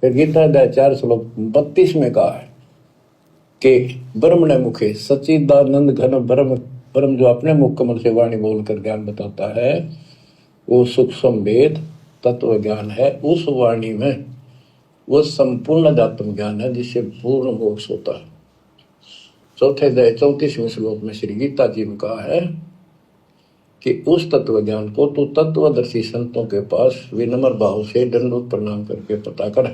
फिर गीता अध्याय 4 श्लोक 32 में कहा है कि ब्रह्मण मुखे सच्चिदानंद घन ब्रह्म, ब्रह्म जो अपने मुख कमल से वाणी बोलकर ज्ञान बताता है वो सूक्ष्म वेद तत्व ज्ञान है। उस वाणी में वो संपूर्ण अध्यात्म ज्ञान है जिससे पूर्ण मोक्ष होता है। चौथे अध्याय 34वें श्लोक में श्री गीता जी ने कहा है कि उस तत्व ज्ञान को तो तत्वदर्शी संतों के पास विनम्र भाव से दंडोत प्रणाम करके पता कर,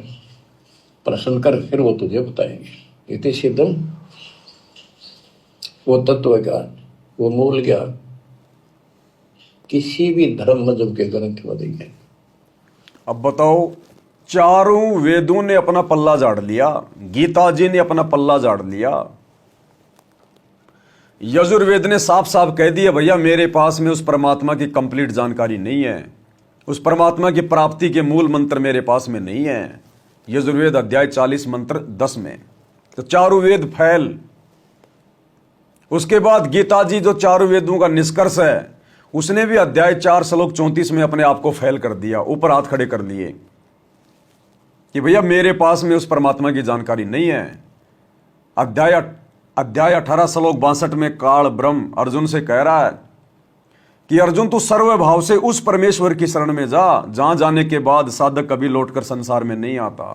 प्रश्न कर, फिर वो तुझे बताएंगे। इति सिद्धम, वो तत्व ज्ञान, वो मूल ज्ञान किसी भी धर्म मजहब के ग्रंथ में नहीं है। अब बताओ, चारों वेदों ने अपना पल्ला झाड़ लिया, गीता जी ने अपना पल्ला झाड़ लिया, यजुर्वेद ने साफ साफ कह दिया भैया मेरे पास में उस परमात्मा की कंप्लीट जानकारी नहीं है, उस परमात्मा की प्राप्ति के मूल मंत्र मेरे पास में नहीं है। यजुर्वेद अध्याय 40 मंत्र 10 में तो चारों वेद फैल। उसके बाद गीता जी जो चारों वेदों का निष्कर्ष है उसने भी अध्याय 4 श्लोक 34 में अपने आप को फैल कर दिया, ऊपर हाथ खड़े कर लिए कि भैया मेरे पास में उस परमात्मा की जानकारी नहीं है। अध्याय 18 श्लोक 62 में काल ब्रह्म अर्जुन से कह रहा है कि अर्जुन तू सर्व भाव से उस परमेश्वर की शरण में जा जहां जाने के बाद साधक कभी लौटकर संसार में नहीं आता।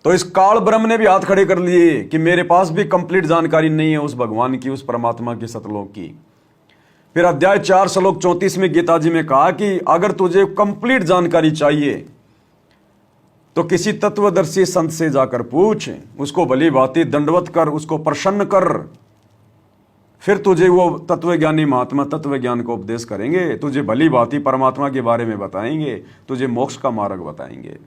तो इस काल ब्रह्म ने भी हाथ खड़े कर लिए कि मेरे पास भी कंप्लीट जानकारी नहीं है उस भगवान की, उस परमात्मा की, सतलोक की। फिर अध्याय 4 श्लोक 34 में गीता जी में कहा कि अगर तुझे कंप्लीट जानकारी चाहिए तो किसी तत्वदर्शी संत से जाकर पूछ, उसको भली भांति दंडवत कर, उसको प्रसन्न कर, फिर तुझे वो तत्वज्ञानी महात्मा तत्व ज्ञान को उपदेश करेंगे, तुझे भली भांति परमात्मा के बारे में बताएंगे, तुझे मोक्ष का मार्ग बताएंगे।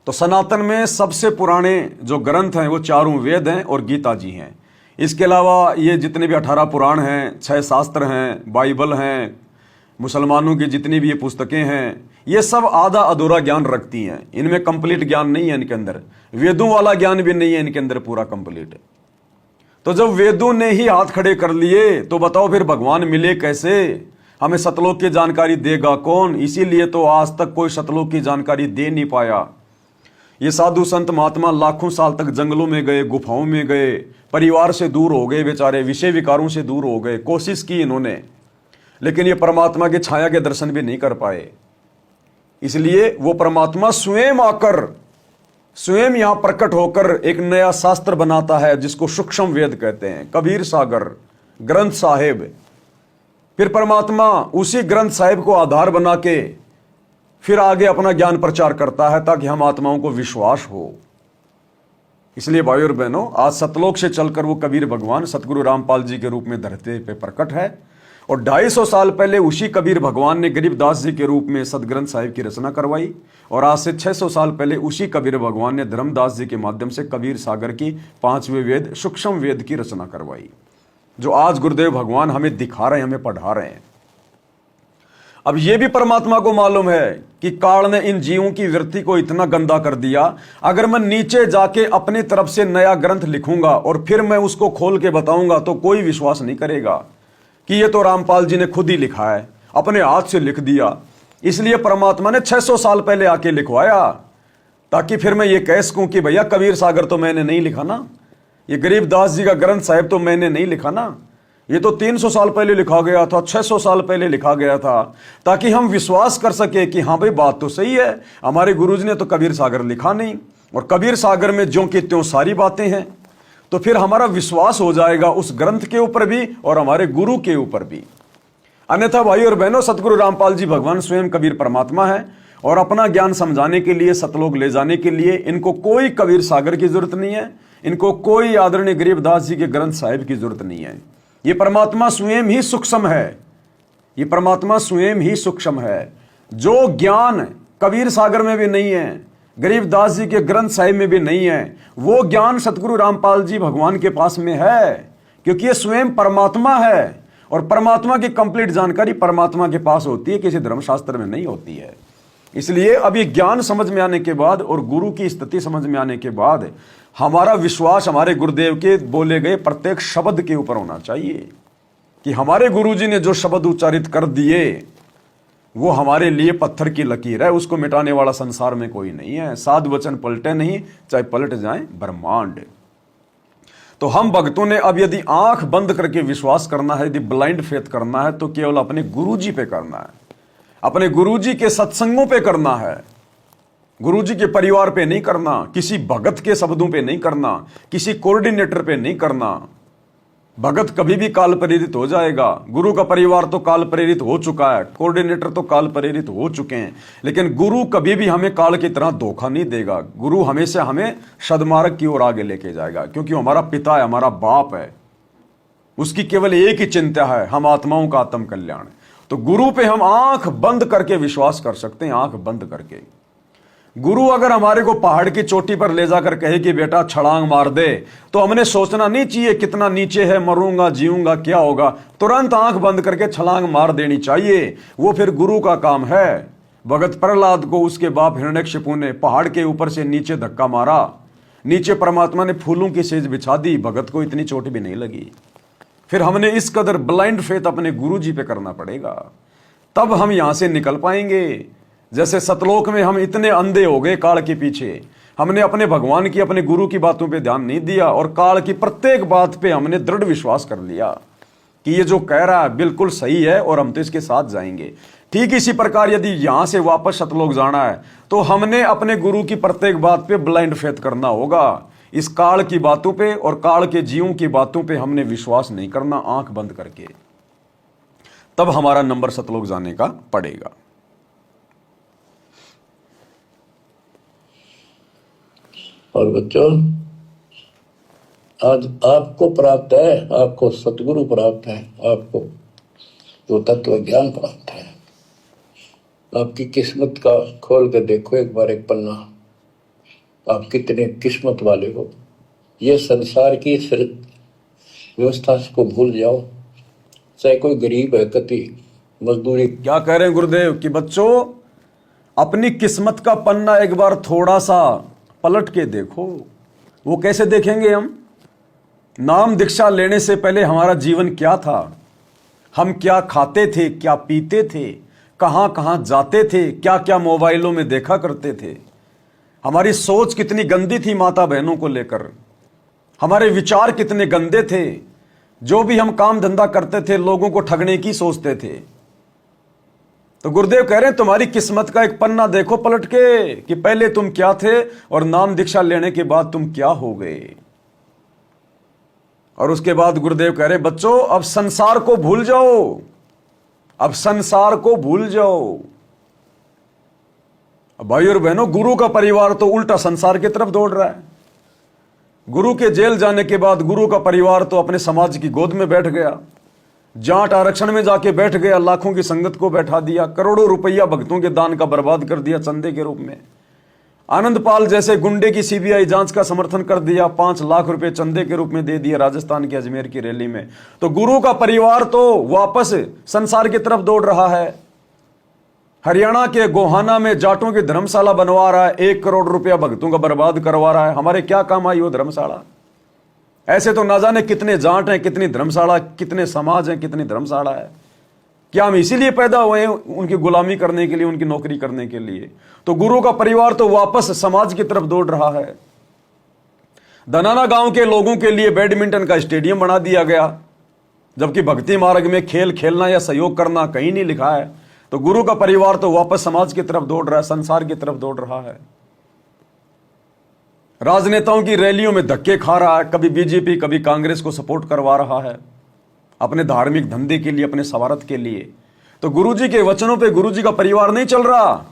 तो सनातन में सबसे पुराने जो ग्रंथ हैं वो चारों वेद हैं और गीता जी हैं। इसके अलावा ये जितने भी 18 पुराण हैं, 6 शास्त्र हैं, बाइबल हैं, मुसलमानों की जितनी भी ये पुस्तकें हैं, ये सब आधा अधूरा ज्ञान रखती हैं। इनमें कंप्लीट ज्ञान नहीं है, इनके अंदर वेदों वाला ज्ञान भी नहीं है इनके अंदर पूरा कंप्लीट। तो जब वेदों ने ही हाथ खड़े कर लिए तो बताओ फिर भगवान मिले कैसे, हमें सतलोक की जानकारी देगा कौन? इसीलिए तो आज तक कोई सतलोक की जानकारी दे नहीं पाया। ये साधु संत महात्मा लाखों साल तक जंगलों में गए, गुफाओं में गए, परिवार से दूर हो गए, बेचारे विषय विकारों से दूर हो गए, कोशिश की इन्होंने, लेकिन ये परमात्मा की छाया के दर्शन भी नहीं कर पाए। इसलिए वो परमात्मा स्वयं आकर, स्वयं यहां प्रकट होकर एक नया शास्त्र बनाता है जिसको सूक्ष्म वेद कहते हैं, कबीर सागर ग्रंथ साहिब। फिर परमात्मा उसी ग्रंथ साहिब को आधार बना के फिर आगे अपना ज्ञान प्रचार करता है ताकि हम आत्माओं को विश्वास हो। इसलिए भाइयों और बहनों, आज सतलोक से चलकर वो कबीर भगवान सतगुरु रामपाल जी के रूप में धरती पे प्रकट है और 250 साल पहले उसी कबीर भगवान ने गरीबदास जी के रूप में सदग्रंथ साहिब की रचना करवाई और आज से 600 साल पहले उसी कबीर भगवान ने धर्मदास जी के माध्यम से कबीर सागर की 5वें वेद सूक्ष्म वेद की रचना करवाई, जो आज गुरुदेव भगवान हमें दिखा रहे हैं, हमें पढ़ा रहे हैं। अब यह भी परमात्मा को मालूम है कि काल ने इन जीवों की वृत्ति को इतना गंदा कर दिया, अगर मैं नीचे जाके अपनी तरफ से नया ग्रंथ लिखूंगा और फिर मैं उसको खोल के बताऊंगा तो कोई विश्वास नहीं करेगा कि ये तो रामपाल जी ने खुद ही लिखा है, अपने हाथ से लिख दिया। इसलिए परमात्मा ने 600 साल पहले आके लिखवाया ताकि फिर मैं ये कह सकूं कि भैया कबीर सागर तो मैंने नहीं लिखा ना, ये गरीबदास जी का ग्रंथ साहिब तो मैंने नहीं लिखा ना, ये तो 300 साल पहले लिखा गया था, 600 साल पहले लिखा गया था, ताकि हम विश्वास कर सके कि हाँ भाई बात तो सही है, हमारे गुरुजी ने तो कबीर सागर लिखा नहीं और कबीर सागर में ज्यों की त्यों सारी बातें हैं। तो फिर हमारा विश्वास हो जाएगा उस ग्रंथ के ऊपर भी और हमारे गुरु के ऊपर भी। अन्यथा भाई और बहनों, सतगुरु रामपाल जी भगवान स्वयं कबीर परमात्मा है और अपना ज्ञान समझाने के लिए, सतलोक ले जाने के लिए इनको कोई कबीर सागर की जरूरत नहीं है, इनको कोई आदरणीय गरीबदास जी के ग्रंथ साहिब की जरूरत नहीं है। ये परमात्मा स्वयं ही सूक्ष्म है, ये परमात्मा स्वयं ही सूक्ष्म है। जो ज्ञान कबीर सागर में भी नहीं है, गरीबदास जी के ग्रंथ साहिब में भी नहीं है, वो ज्ञान सतगुरु रामपाल जी भगवान के पास में है, क्योंकि ये स्वयं परमात्मा है और परमात्मा की कंप्लीट जानकारी परमात्मा के पास होती है, किसी धर्मशास्त्र में नहीं होती है। इसलिए अब ये ज्ञान समझ में आने के बाद और गुरु की स्थिति समझ में आने के बाद हमारा विश्वास हमारे गुरुदेव के बोले गए प्रत्येक शब्द के ऊपर होना चाहिए कि हमारे गुरुजी ने जो शब्द उच्चारित कर दिए वो हमारे लिए पत्थर की लकीर है, उसको मिटाने वाला संसार में कोई नहीं है। साध वचन पलटे नहीं, चाहे पलट जाए ब्रह्मांड। तो हम भक्तों ने अब यदि आंख बंद करके विश्वास करना है, यदि ब्लाइंड फेथ करना है, तो केवल अपने गुरुजी पे करना है, अपने गुरुजी के सत्संगों पे करना है, गुरुजी के परिवार पे नहीं करना, किसी भगत के शब्दों पे नहीं करना, किसी कोऑर्डिनेटर पे नहीं करना। भगत कभी भी काल प्रेरित हो जाएगा, गुरु का परिवार तो काल प्रेरित हो चुका है, कोऑर्डिनेटर तो काल प्रेरित हो चुके हैं, लेकिन गुरु कभी भी हमें काल की तरह धोखा नहीं देगा। गुरु हमेशा हमें सद्मार्ग की ओर आगे लेके जाएगा, क्योंकि वो हमारा पिता है, हमारा बाप है। उसकी केवल एक ही चिंता है, हम आत्माओं का आत्म कल्याण। तो गुरु पे हम आंख बंद करके विश्वास कर सकते हैं, आंख बंद करके। गुरु अगर हमारे को पहाड़ की चोटी पर ले जाकर कहे कि बेटा छलांग मार दे, तो हमने सोचना नहीं चाहिए कितना नीचे है, मरूंगा जीऊंगा क्या होगा, तुरंत आंख बंद करके छलांग मार देनी चाहिए। वो फिर गुरु का काम है। भगत प्रहलाद को उसके बाप हिरण्यकशिपु ने पहाड़ के ऊपर से नीचे धक्का मारा, नीचे परमात्मा ने फूलों की सेज बिछा दी, भगत को इतनी चोट भी नहीं लगी। फिर हमने इस कदर ब्लाइंड फेथ अपने गुरु जी पे करना पड़ेगा, तब हम यहां से निकल पाएंगे। जैसे सतलोक में हम इतने अंधे हो गए काल के पीछे, हमने अपने भगवान की, अपने गुरु की बातों पे ध्यान नहीं दिया, और काल की प्रत्येक बात पे हमने दृढ़ विश्वास कर लिया कि ये जो कह रहा है बिल्कुल सही है और हम तो इसके साथ जाएंगे। ठीक इसी प्रकार यदि यहां से वापस सतलोक जाना है, तो हमने अपने गुरु की प्रत्येक बात पे ब्लाइंड फेथ करना होगा। इस काल की बातों पे और काल के जीवों की बातों पे हमने विश्वास नहीं करना, आंख बंद करके। तब हमारा नंबर सतलोक जाने का पड़ेगा। और बच्चों, आज आपको प्राप्त है, आपको सतगुरु प्राप्त है, आपको जो तत्व ज्ञान प्राप्त है। आपकी किस्मत का खोल के देखो एक बार एक पन्ना, आप कितने किस्मत वाले हो। ये संसार की व्यवस्था को भूल जाओ, चाहे कोई गरीब है, कति मजदूरी। क्या कह रहे हैं गुरुदेव कि बच्चों, अपनी किस्मत का पन्ना एक बार थोड़ा सा पलट के देखो। वो कैसे देखेंगे हम? नाम दीक्षा लेने से पहले हमारा जीवन क्या था, हम क्या खाते थे, क्या पीते थे, कहां कहां जाते थे, क्या क्या मोबाइलों में देखा करते थे। हमारी सोच कितनी गंदी थी माता बहनों को लेकर, हमारे विचार कितने गंदे थे। जो भी हम काम धंधा करते थे लोगों को ठगने की सोचते थे। तो गुरुदेव कह रहे हैं तुम्हारी किस्मत का एक पन्ना देखो पलट के कि पहले तुम क्या थे और नाम दीक्षा लेने के बाद तुम क्या हो गए। और उसके बाद गुरुदेव कह रहे हैं बच्चों, अब संसार को भूल जाओ, अब संसार को भूल जाओ। भाई और बहनों, गुरु का परिवार तो उल्टा संसार की तरफ दौड़ रहा है। गुरु के जेल जाने के बाद गुरु का परिवार तो अपने समाज की गोद में बैठ गया, जाट आरक्षण में जाके बैठ गया, लाखों की संगत को बैठा दिया, करोड़ों रुपया भक्तों के दान का बर्बाद कर दिया चंदे के रूप में। आनंदपाल जैसे गुंडे की सीबीआई जांच का समर्थन कर दिया, 5 लाख रुपए चंदे के रूप में दे दिए राजस्थान के अजमेर की रैली में। तो गुरु का परिवार तो वापस संसार की तरफ दौड़ रहा है। हरियाणा के गोहाना में जाटों की धर्मशाला बनवा रहा है, 1 करोड़ रुपया भक्तों का बर्बाद करवा रहा है। हमारे क्या काम आई वो धर्मशाला? ऐसे तो ना जाने कितने जाट हैं, कितनी धर्मशाला, कितने समाज हैं, कितनी धर्मशाला है। क्या हम इसीलिए पैदा हुए हैं उनकी गुलामी करने के लिए, उनकी नौकरी करने के लिए? तो गुरु का परिवार तो वापस समाज की तरफ दौड़ रहा है। धनाना गांव के लोगों के लिए बैडमिंटन का स्टेडियम बना दिया गया, जबकि भक्ति मार्ग में खेल खेलना या सहयोग करना कहीं नहीं लिखा है। तो गुरु का परिवार तो वापस समाज की तरफ दौड़ रहा है, संसार की तरफ दौड़ रहा है। राजनेताओं की रैलियों में धक्के खा रहा है, कभी बीजेपी कभी कांग्रेस को सपोर्ट करवा रहा है अपने धार्मिक धंधे के लिए, अपने स्वार्थ के लिए। तो गुरुजी के वचनों पे गुरुजी का परिवार नहीं चल रहा।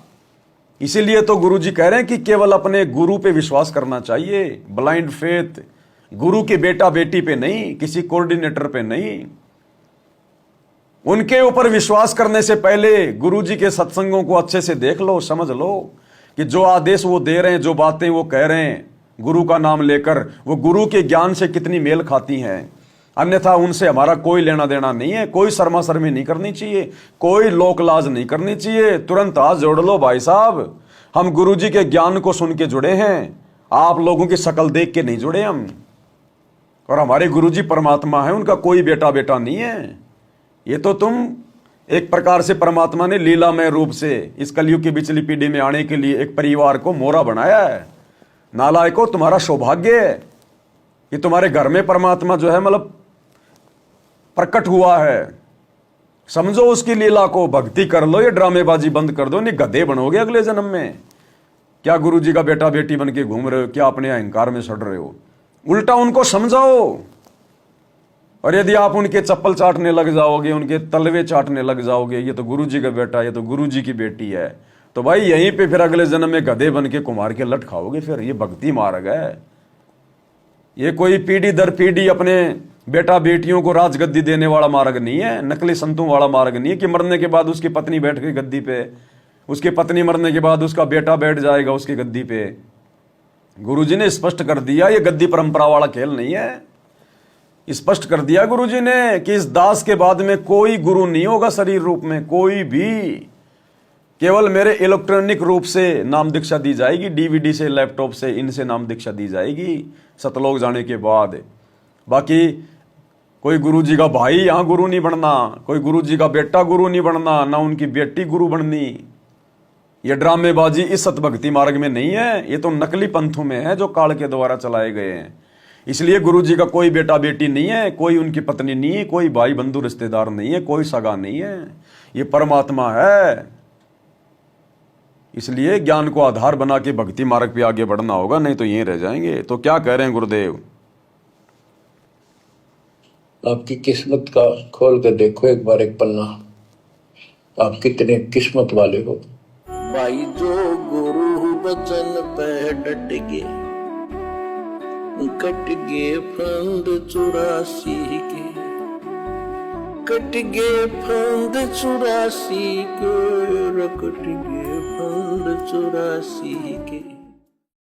इसीलिए तो गुरुजी कह रहे हैं कि केवल अपने गुरु पे विश्वास करना चाहिए, ब्लाइंड फेथ, गुरु के बेटा बेटी पे नहीं, किसी कोऑर्डिनेटर पे नहीं। उनके ऊपर विश्वास करने से पहले गुरुजी के सत्संगों को अच्छे से देख लो, समझ लो कि जो आदेश वो दे रहे हैं, जो बातें वो कह रहे हैं गुरु का नाम लेकर, वो गुरु के ज्ञान से कितनी मेल खाती हैं। अन्यथा उनसे हमारा कोई लेना देना नहीं है। कोई शर्मा शर्मी नहीं करनी चाहिए, कोई लोक लाज नहीं करनी चाहिए। तुरंत हाथ जोड़ लो भाई साहब, हम गुरुजी के ज्ञान को सुन के जुड़े हैं, आप लोगों की शक्ल देख के नहीं जुड़े हम। और हमारे गुरुजी परमात्मा है, उनका कोई बेटा बेटा नहीं है। ये तो तुम एक प्रकार से परमात्मा ने लीलामय रूप से इस कलयुग की बिचली पीढ़ी में आने के लिए एक परिवार को मोरा बनाया है। नालायको, तुम्हारा सौभाग्य है कि तुम्हारे घर में परमात्मा जो है मतलब प्रकट हुआ है। समझो उसकी लीला को, भक्ति कर लो, ये ड्रामेबाजी बंद कर दो, नहीं गधे बनोगे अगले जन्म में। क्या गुरु जी का बेटा बेटी बन के घूम रहे हो? क्या अपने अहंकार में सड़ रहे हो? उल्टा उनको समझाओ। और यदि आप उनके चप्पल चाटने लग जाओगे, उनके तलवे चाटने लग जाओगे, ये तो गुरु जी का बेटा, ये तो गुरु जी की बेटी है, तो भाई यहीं पे फिर अगले जन्म में गधे बन के कुमार के लट खाओगे। फिर ये भक्ति मार्ग है। ये कोई पीढ़ी दर पीढ़ी अपने बेटा बेटियों को राजगद्दी देने वाला मार्ग नहीं है, नकली संतों वाला मार्ग नहीं है कि मरने के बाद उसकी पत्नी बैठ गई गद्दी पे, उसकी पत्नी मरने के बाद उसका बेटा बैठ जाएगा उसकी गद्दी पे। गुरुजी ने स्पष्ट कर दिया ये गद्दी परंपरा वाला खेल नहीं है। स्पष्ट कर दिया गुरुजी ने कि इस दास के बाद में कोई गुरु नहीं होगा शरीर रूप में, कोई भी। केवल मेरे इलेक्ट्रॉनिक रूप से नाम दीक्षा दी जाएगी, डीवीडी से, लैपटॉप से, इनसे नाम दीक्षा दी जाएगी सतलोक जाने के बाद। बाकी कोई गुरु जी का भाई यहां गुरु नहीं बनना, कोई गुरु जी का बेटा गुरु नहीं बनना, ना उनकी बेटी गुरु बननी। ये ड्रामेबाजी इस सतभक्ति मार्ग में नहीं है, ये तो नकली पंथों में है जो काल के द्वारा चलाए गए हैं। इसलिए गुरु जी का कोई बेटा बेटी नहीं है, कोई उनकी पत्नी नहीं है, कोई भाई बंधु रिश्तेदार नहीं है, कोई सगा नहीं है, ये परमात्मा है। इसलिए ज्ञान को आधार बना के भक्ति मार्ग पे आगे बढ़ना होगा, नहीं तो यहीं रह जाएंगे। तो क्या कह रहे हैं गुरुदेव? आपकी किस्मत का खोल कर देखो एक बार एक पन्ना, आप कितने किस्मत वाले हो। भाई जो गुरु बचन पे डट गे, कट गे फंद 84 के, कट गे फंद 84 के, कट गे फंद 84 के।